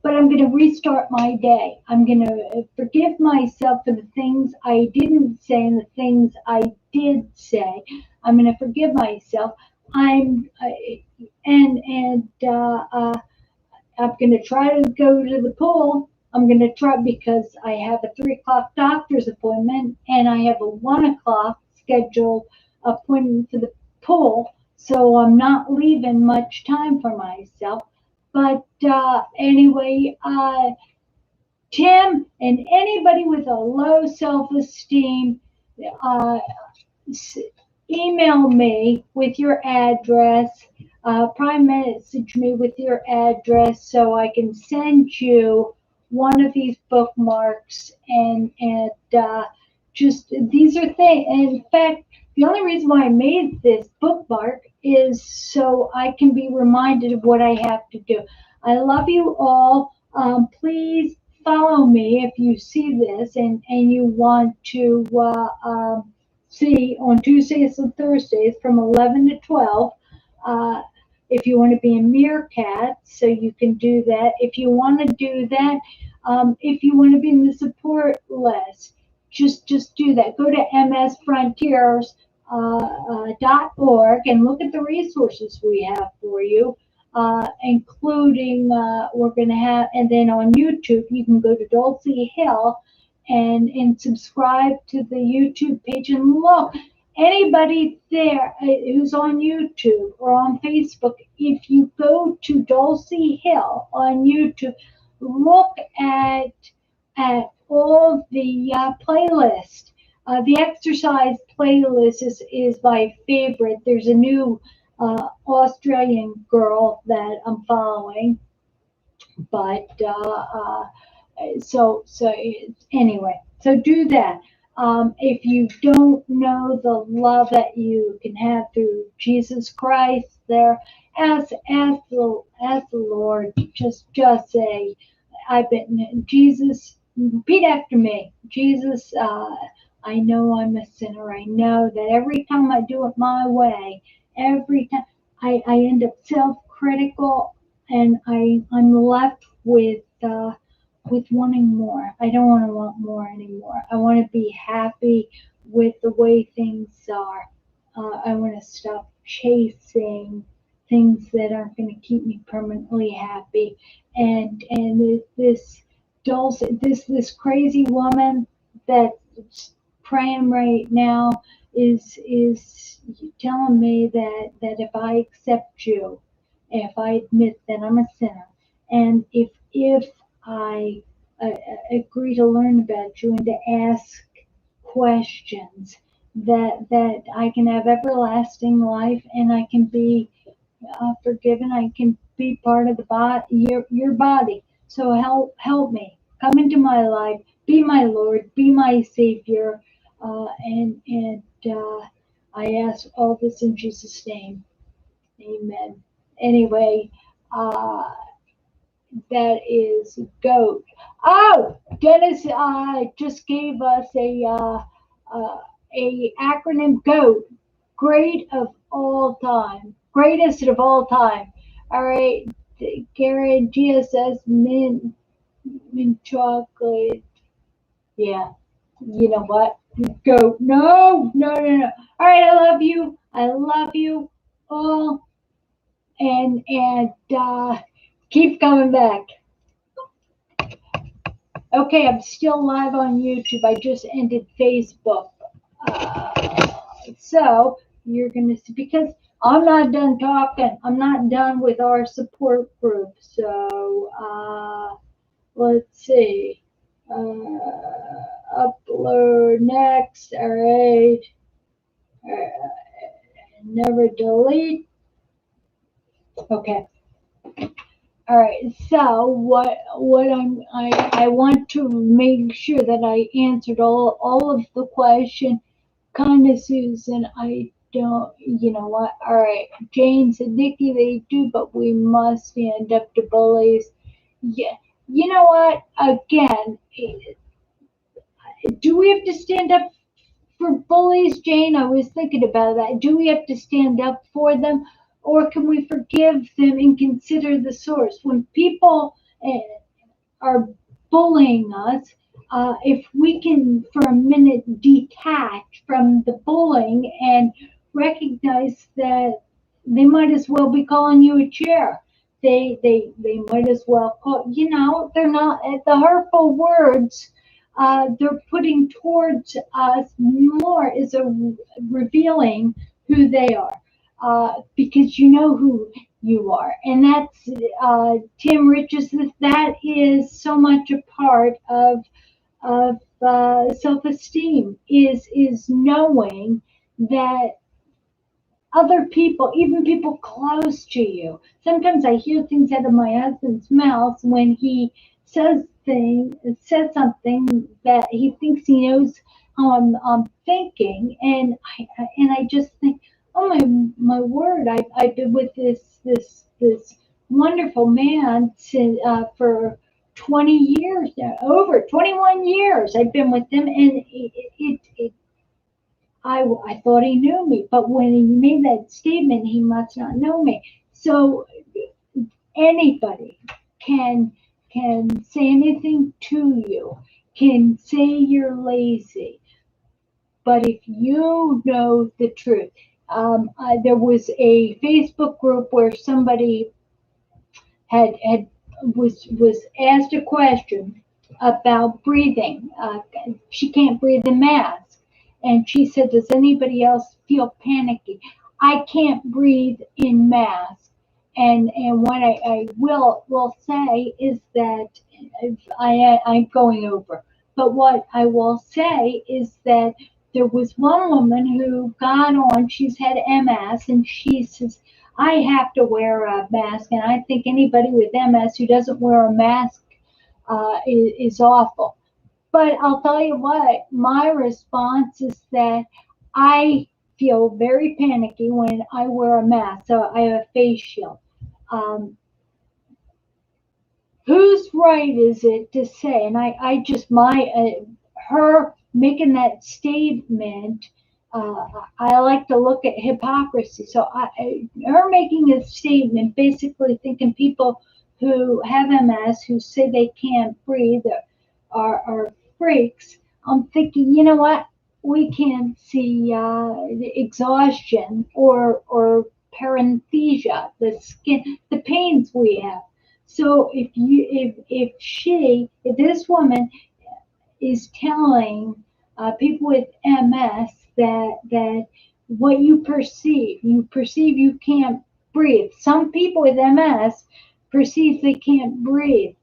But I'm going to restart my day. I'm going to forgive myself for the things I didn't say and the things I did say. I'm going to forgive myself. I'm going to try to go to the pool. I'm going to try, because I have a 3 o'clock doctor's appointment and I have a 1 o'clock scheduled appointment for the pool. So I'm not leaving much time for myself. But anyway, Tim and anybody with a low self-esteem, email me with your address, private message me with your address so I can send you one of these bookmarks. And just, these are things. In fact, the only reason why I made this bookmark is so I can be reminded of what I have to do. I love you all. Please follow me if you see this and you want to see on Tuesdays and Thursdays from 11 to 12. If you want to be a meerkat, so you can do that. If you want to do that, if you want to be in the support list, just do that. Go to msfrontiers.org and look at the resources we have for you, including we're going to have, and then on YouTube you can go to Dulci Hill and subscribe to the YouTube page and look. Anybody there who's on YouTube or on Facebook, if you go to Dulci Hill on YouTube, look at all the playlist. The exercise playlist is my favorite. There's a new Australian girl that I'm following, but so anyway, so do that. If you don't know the love that you can have through Jesus Christ, there, ask the Lord. Just say, I've been, Jesus. Repeat after me. Jesus, I know I'm a sinner. I know that every time I do it my way, every time I end up self-critical, and I'm left with wanting more. I don't want to want more anymore. I want to be happy with the way things are. I want to stop chasing things that aren't going to keep me permanently happy. And this crazy woman that's praying right now is telling me that if I accept you, if I admit that I'm a sinner, and if I agree to learn about you and to ask questions, that I can have everlasting life and I can be forgiven. I can be part of the body, your body. So help me. Come into my life. be my Lord, be my Savior, and I ask all this in Jesus' name. Amen. Anyway, that is GOAT. Oh, Dennis just gave us a acronym GOAT, great of all time, greatest of all time. All right, Gary Gia says mint chocolate. Yeah, you know what? GOAT. No, no, no, no. All right, I love you. I love you all, and keep coming back. Okay, I'm still live on YouTube. I just ended Facebook. So you're going to see, because I'm not done talking. I'm not done with our support group. So let's see. Upload next. All right. Never delete. Okay. All right, so I want to make sure that I answered all of the question. Kind of, Susan, I don't, you know what? All right, Jane said, Nikki, they do, but we must stand up to bullies. Yeah, you know what? Again, do we have to stand up for bullies, Jane? I was thinking about that. Do we have to stand up for them, or can we forgive them and consider the source? When people are bullying us, if we can for a minute detach from the bullying and recognize that they might as well be calling you a chair. They might as well call, you know, they're not, the hurtful words they're putting towards us more is a revealing who they are, because you know who you are, and that's Tim Richards. That is so much a part of self-esteem, is knowing that other people, even people close to you. Sometimes I hear things out of my husband's mouth when he says something that he thinks he knows how I'm thinking, and I just think, oh my word, I've been with this wonderful man for 20 years now, over 21 years. I've been with him, and I thought he knew me, but when he made that statement, he must not know me. So anybody can say anything to you, can say you're lazy, but if you know the truth, there was a Facebook group where somebody was asked a question about breathing. She can't breathe in mask, and she said, "Does anybody else feel panicky? I can't breathe in mask." And what I will say is that I'm going over, but what I will say is that there was one woman who got on. She's had MS, and she says, I have to wear a mask, and I think anybody with MS who doesn't wear a mask is awful. But I'll tell you what, my response is that I feel very panicky when I wear a mask, so I have a face shield. Whose right is it to say, and I just, her making that statement, I like to look at hypocrisy. So her making a statement, basically thinking people who have MS, who say they can't breathe, are freaks. I'm thinking, you know what? We can't see the exhaustion or paresthesia, the skin, the pains we have. So if this woman is telling people with MS that what you perceive you can't breathe. Some people with MS perceive they can't breathe.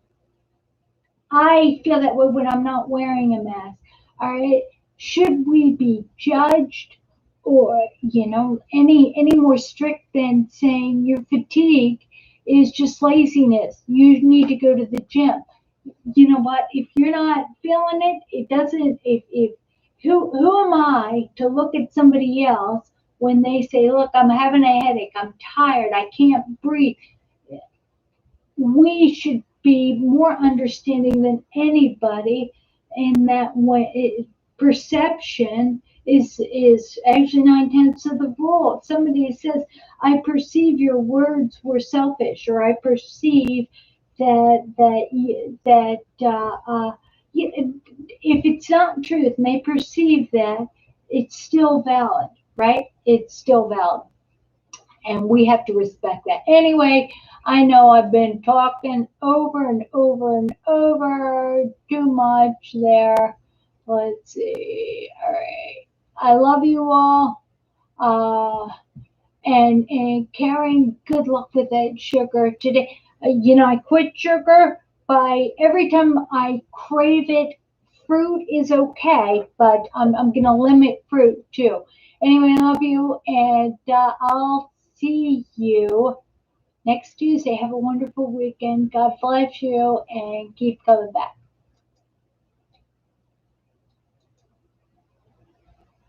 I feel that way when I'm not wearing a mask. All right, should we be judged, or any more strict than saying your fatigue is just laziness? You need to go to the gym. you know what? If you're not feeling it, it doesn't. If who am I to look at somebody else when they say, "Look, I'm having a headache. I'm tired. I can't breathe." We should be more understanding than anybody in that way. Perception is actually 9/10 of the rule. If somebody says, "I perceive your words were selfish," or "I perceive if it's not truth and they perceive that, it's still valid, right? It's still valid, and we have to respect that. Anyway, I know I've been talking over and over and over too much there. Let's see. All right. I love you all. Uh, and Karen, good luck with that sugar today. I quit sugar by every time I crave it. Fruit is okay, but I'm going to limit fruit too. Anyway, I love you, and I'll see you next Tuesday. Have a wonderful weekend. God bless you, and keep coming back.